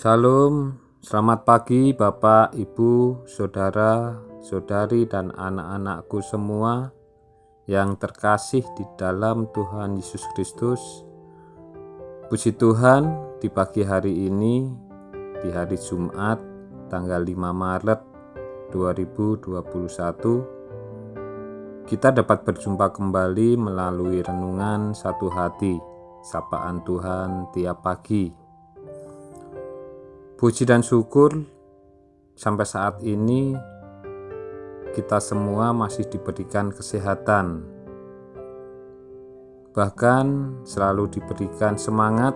Shalom, selamat pagi Bapak, Ibu, Saudara, Saudari, dan anak-anakku semua yang terkasih di dalam Tuhan Yesus Kristus. Puji Tuhan, di pagi hari ini, di hari Jumat, tanggal 5 Maret 2021, kita dapat berjumpa kembali melalui renungan satu hati, sapaan Tuhan tiap pagi. Puji dan syukur sampai saat ini kita semua masih diberikan kesehatan. Bahkan selalu diberikan semangat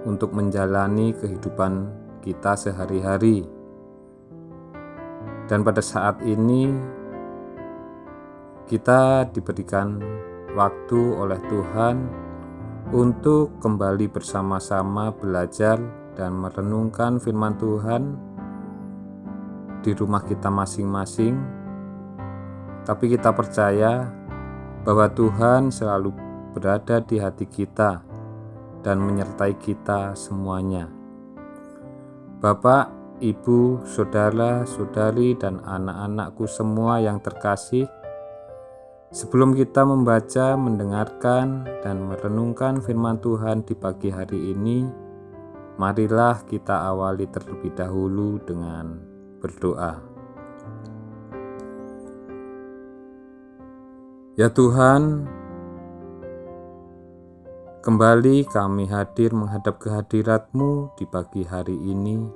untuk menjalani kehidupan kita sehari-hari. Dan pada saat ini kita diberikan waktu oleh Tuhan untuk kembali bersama-sama belajar dan merenungkan firman Tuhan di rumah kita masing-masing. Tapi kita percaya bahwa Tuhan selalu berada di hati kita dan menyertai kita semuanya. Bapak, Ibu, Saudara, Saudari, dan anak-anakku semua yang terkasih, sebelum kita membaca, mendengarkan, dan merenungkan firman Tuhan di pagi hari ini, marilah kita awali terlebih dahulu dengan berdoa. Ya Tuhan, kembali kami hadir menghadap kehadirat-Mu di pagi hari ini.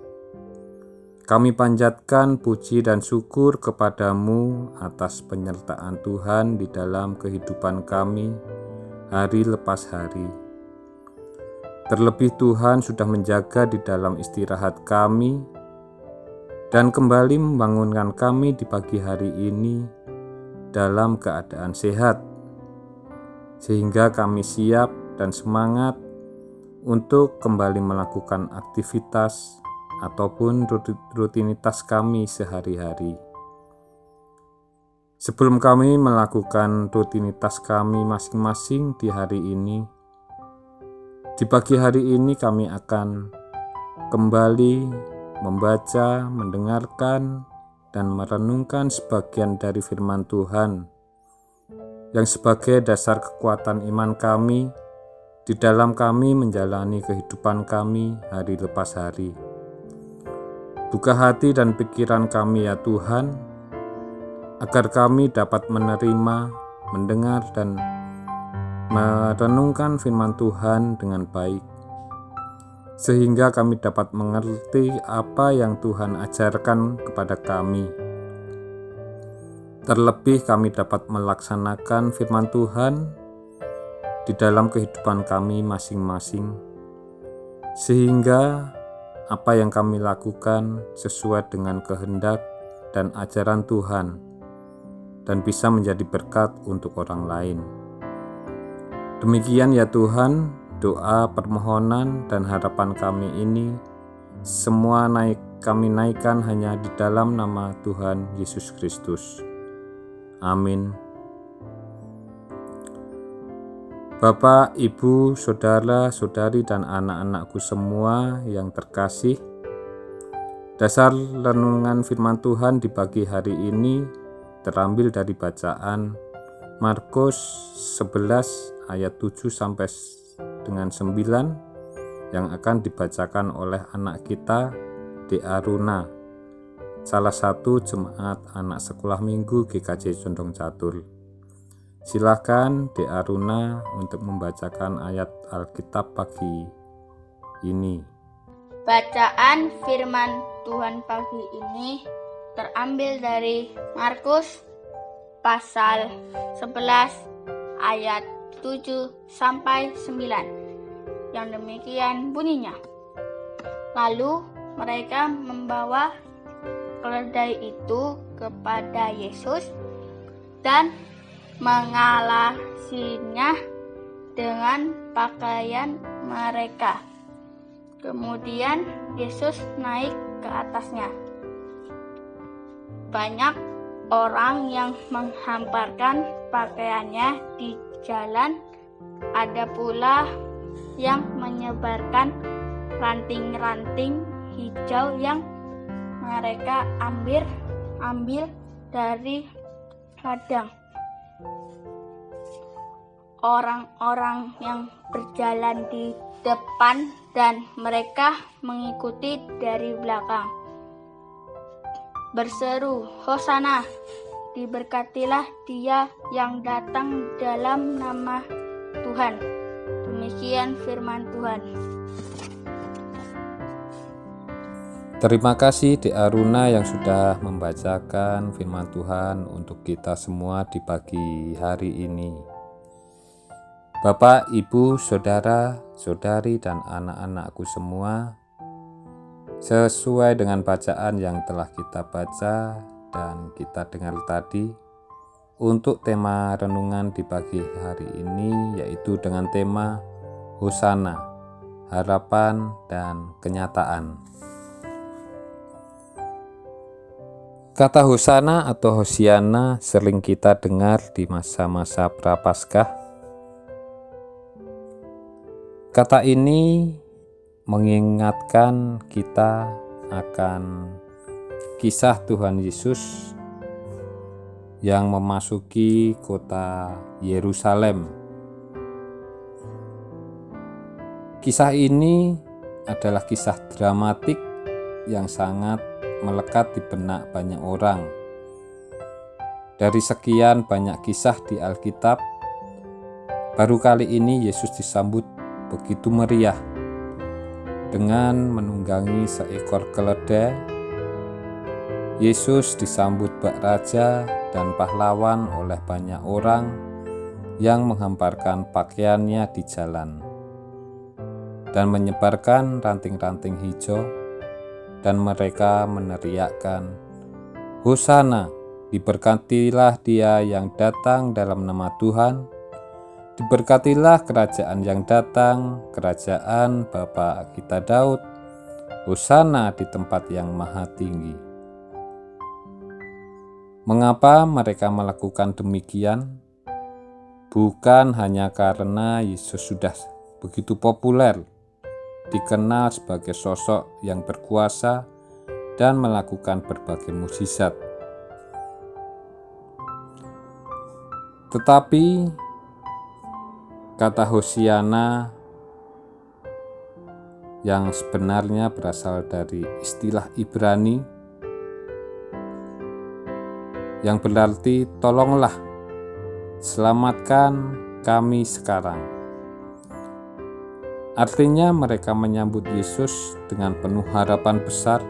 Kami panjatkan puji dan syukur kepada-Mu atas penyertaan Tuhan di dalam kehidupan kami hari lepas hari. Terlebih Tuhan sudah menjaga di dalam istirahat kami dan kembali membangunkan kami di pagi hari ini dalam keadaan sehat, sehingga kami siap dan semangat untuk kembali melakukan aktivitas ataupun rutinitas kami sehari-hari. Sebelum kami melakukan rutinitas kami masing-masing di hari ini, di pagi hari ini kami akan kembali membaca, mendengarkan, dan merenungkan sebagian dari firman Tuhan yang sebagai dasar kekuatan iman kami di dalam kami menjalani kehidupan kami hari lepas hari. Buka hati dan pikiran kami ya Tuhan, agar kami dapat menerima, mendengar, dan merenungkan firman Tuhan dengan baik, sehingga kami dapat mengerti apa yang Tuhan ajarkan kepada kami. Terlebih kami dapat melaksanakan firman Tuhan di dalam kehidupan kami masing-masing, sehingga apa yang kami lakukan sesuai dengan kehendak dan ajaran Tuhan dan bisa menjadi berkat untuk orang lain. Demikian ya Tuhan, doa, permohonan, dan harapan kami ini semua kami naikkan hanya di dalam nama Tuhan Yesus Kristus. Amin. Bapak, Ibu, Saudara, Saudari, dan anak-anakku semua yang terkasih, dasar renungan firman Tuhan di pagi hari ini terambil dari bacaan Markus 11 ayat 7 sampai dengan 9 yang akan dibacakan oleh anak kita D.A. Runa, salah satu jemaat anak sekolah minggu GKJ Condong Catur. Silakan D.A. Runa untuk membacakan ayat Alkitab pagi ini. Bacaan firman Tuhan pagi ini terambil dari Markus pasal 11 ayat 7 sampai 9 yang demikian bunyinya. Lalu mereka membawa keledai itu kepada Yesus dan mengalasinya dengan pakaian mereka. Kemudian Yesus naik ke atasnya. Banyak orang yang menghamparkan pakaiannya di jalan, ada pula yang menyebarkan ranting-ranting hijau yang mereka ambil dari ladang. Orang-orang yang berjalan di depan dan mereka mengikuti dari belakang berseru, "Hosana, diberkatilah Dia yang datang dalam nama Tuhan." Demikian firman Tuhan. Terima kasih Dek Aruna yang sudah membacakan firman Tuhan untuk kita semua di pagi hari ini. Bapak, Ibu, Saudara, Saudari, dan anak-anakku semua, sesuai dengan bacaan yang telah kita baca dan kita dengar tadi, untuk tema renungan di pagi hari ini yaitu dengan tema Hosana, harapan dan kenyataan. Kata Hosana atau Hosiana sering kita dengar di masa-masa Prapaskah. Kata ini mengingatkan kita akan kisah Tuhan Yesus yang memasuki kota Yerusalem. Kisah ini adalah kisah dramatik yang sangat melekat di benak banyak orang. Dari sekian banyak kisah di Alkitab, baru kali ini Yesus disambut begitu meriah dengan menunggangi seekor keledai. Yesus disambut bak raja dan pahlawan oleh banyak orang yang menghamparkan pakaiannya di jalan dan menyebarkan ranting-ranting hijau, dan mereka meneriakkan, "Hosana, diberkatilah Dia yang datang dalam nama Tuhan, diberkatilah kerajaan yang datang, kerajaan Bapa kita Daud, Hosana di tempat yang maha tinggi." Mengapa mereka melakukan demikian? Bukan hanya karena Yesus sudah begitu populer, dikenal sebagai sosok yang berkuasa dan melakukan berbagai mukjizat. Tetapi kata Hosiana yang sebenarnya berasal dari istilah Ibrani yang berarti tolonglah, selamatkan kami sekarang. Artinya mereka menyambut Yesus dengan penuh harapan besar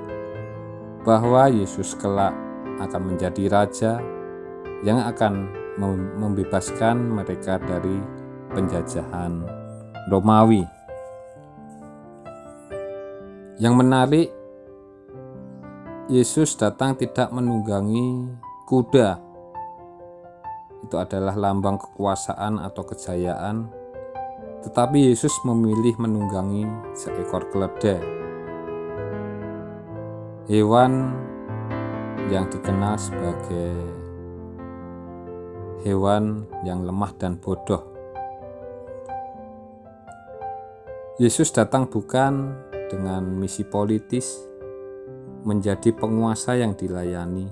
bahwa Yesus kelak akan menjadi raja yang akan membebaskan mereka dari penjajahan Romawi. Yang menarik, Yesus datang tidak menunggangi kuda. Itu adalah lambang kekuasaan atau kejayaan, tetapi Yesus memilih menunggangi seekor keledai, hewan yang dikenal sebagai hewan yang lemah dan bodoh. Yesus datang bukan dengan misi politis menjadi penguasa yang dilayani,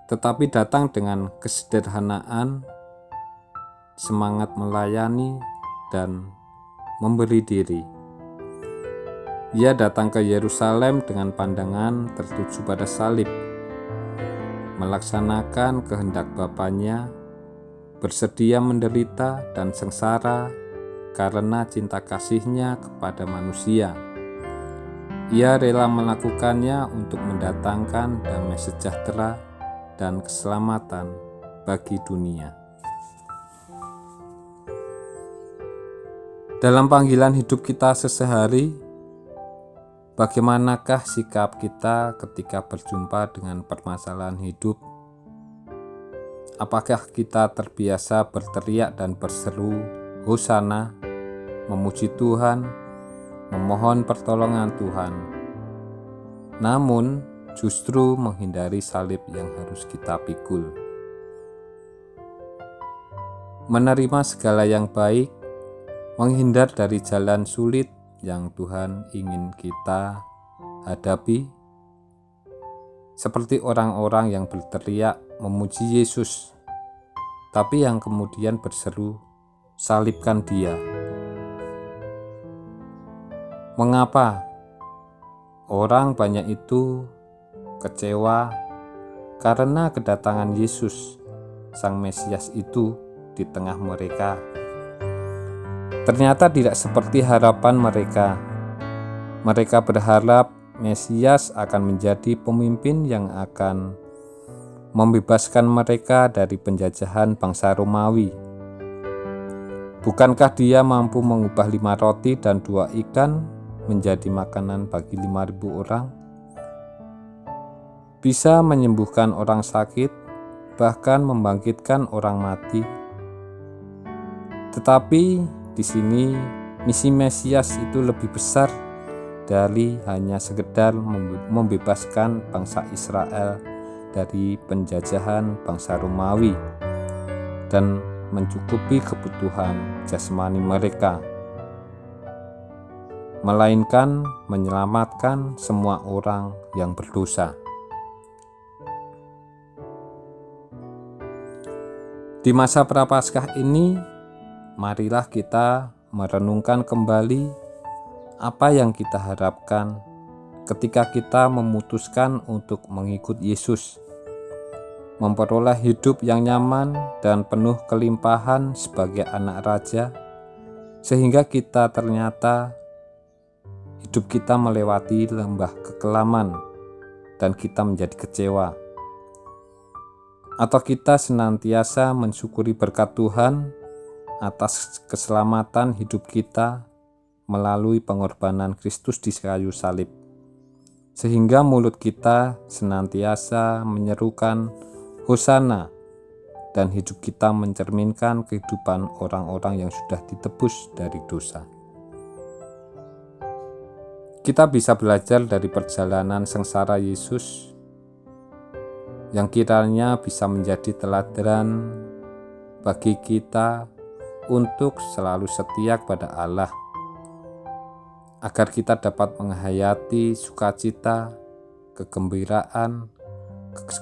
tetapi datang dengan kesederhanaan, semangat melayani, dan memberi diri. Ia datang ke Yerusalem dengan pandangan tertuju pada salib, melaksanakan kehendak Bapanya, bersedia menderita dan sengsara karena cinta kasih-Nya kepada manusia. Ia rela melakukannya untuk mendatangkan damai sejahtera dan keselamatan bagi dunia. Dalam panggilan hidup kita sehari-hari, bagaimanakah sikap kita ketika berjumpa dengan permasalahan hidup? Apakah kita terbiasa berteriak dan berseru Hosana, memuji Tuhan, memohon pertolongan Tuhan, namun justru menghindari salib yang harus kita pikul? Menerima segala yang baik, menghindar dari jalan sulit yang Tuhan ingin kita hadapi? Seperti orang-orang yang berteriak memuji Yesus, tapi yang kemudian berseru, "Salibkan Dia." Mengapa orang banyak itu kecewa karena kedatangan Yesus, Sang Mesias itu, di tengah mereka? Ternyata tidak seperti harapan mereka. Mereka berharap Mesias akan menjadi pemimpin yang akan membebaskan mereka dari penjajahan bangsa Romawi. Bukankah Dia mampu mengubah 5 roti dan 2 ikan menjadi makanan bagi 5.000 orang? Bisa menyembuhkan orang sakit, bahkan membangkitkan orang mati. Tetapi di sini misi Mesias itu lebih besar dari hanya sekedar membebaskan bangsa Israel dari penjajahan bangsa Romawi dan mencukupi kebutuhan jasmani mereka, melainkan menyelamatkan semua orang yang berdosa. Di masa Prapaskah ini, marilah kita merenungkan kembali apa yang kita harapkan ketika kita memutuskan untuk mengikut Yesus, memperoleh hidup yang nyaman dan penuh kelimpahan sebagai anak raja, sehingga kita ternyata hidup kita melewati lembah kekelaman dan kita menjadi kecewa. Atau kita senantiasa mensyukuri berkat Tuhan atas keselamatan hidup kita melalui pengorbanan Kristus di kayu salib, sehingga mulut kita senantiasa menyerukan Hosana dan hidup kita mencerminkan kehidupan orang-orang yang sudah ditebus dari dosa. Kita bisa belajar dari perjalanan sengsara Yesus yang kiranya bisa menjadi teladan bagi kita untuk selalu setia kepada Allah, agar kita dapat menghayati sukacita, kegembiraan,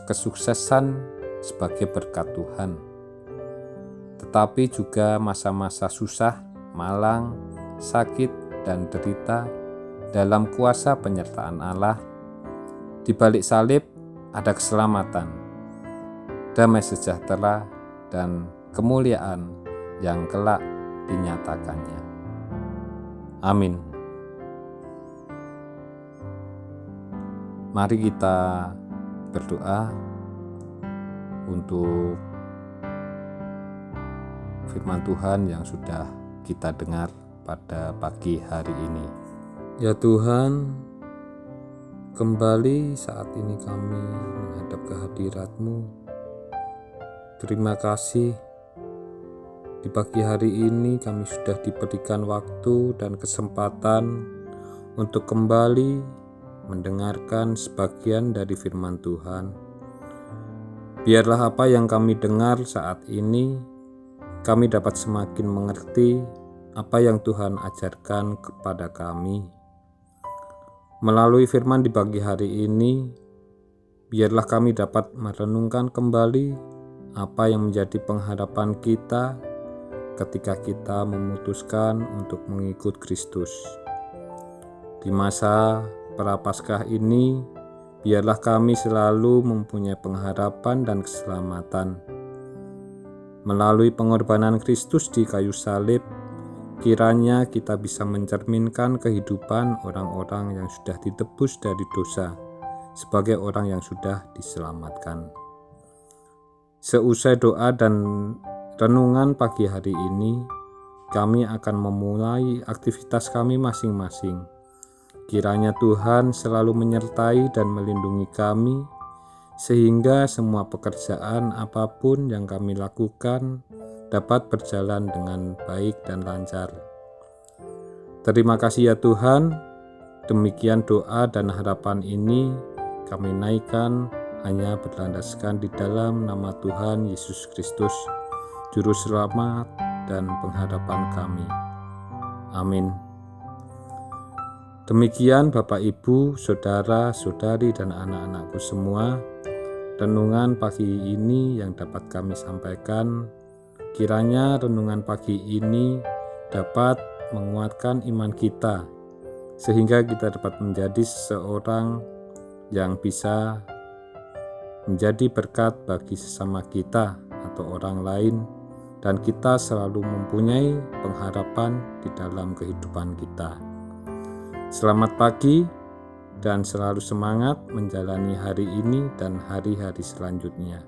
kesuksesan sebagai berkat Tuhan. Tetapi juga masa-masa susah, malang, sakit, dan derita dalam kuasa penyertaan Allah. Di balik salib ada keselamatan, damai sejahtera, dan kemuliaan yang kelak dinyatakannya. Amin. Mari kita berdoa untuk firman Tuhan yang sudah kita dengar pada pagi hari ini. Ya Tuhan, kembali saat ini kami menghadap kehadirat-Mu. Terima kasih, di pagi hari ini kami sudah diberikan waktu dan kesempatan untuk kembali mendengarkan sebagian dari firman Tuhan. Biarlah apa yang kami dengar saat ini, kami dapat semakin mengerti apa yang Tuhan ajarkan kepada kami. Melalui firman di pagi hari ini, biarlah kami dapat merenungkan kembali apa yang menjadi pengharapan kita ketika kita memutuskan untuk mengikut Kristus. Di masa Prapaskah ini, biarlah kami selalu mempunyai pengharapan dan keselamatan. Melalui pengorbanan Kristus di kayu salib, kiranya kita bisa mencerminkan kehidupan orang-orang yang sudah ditebus dari dosa sebagai orang yang sudah diselamatkan. Seusai doa dan renungan pagi hari ini, kami akan memulai aktivitas kami masing-masing. Kiranya Tuhan selalu menyertai dan melindungi kami, sehingga semua pekerjaan apapun yang kami lakukan dapat berjalan dengan baik dan lancar. Terima kasih ya Tuhan, demikian doa dan harapan ini kami naikkan hanya berlandaskan di dalam nama Tuhan Yesus Kristus, Juru Selamat dan pengharapan kami. Amin. Demikian Bapak, Ibu, Saudara, Saudari, dan anak-anakku semua, renungan pagi ini yang dapat kami sampaikan. Kiranya renungan pagi ini dapat menguatkan iman kita, sehingga kita dapat menjadi seseorang yang bisa menjadi berkat bagi sesama kita atau orang lain, dan kita selalu mempunyai pengharapan di dalam kehidupan kita. Selamat pagi dan selalu semangat menjalani hari ini dan hari-hari selanjutnya.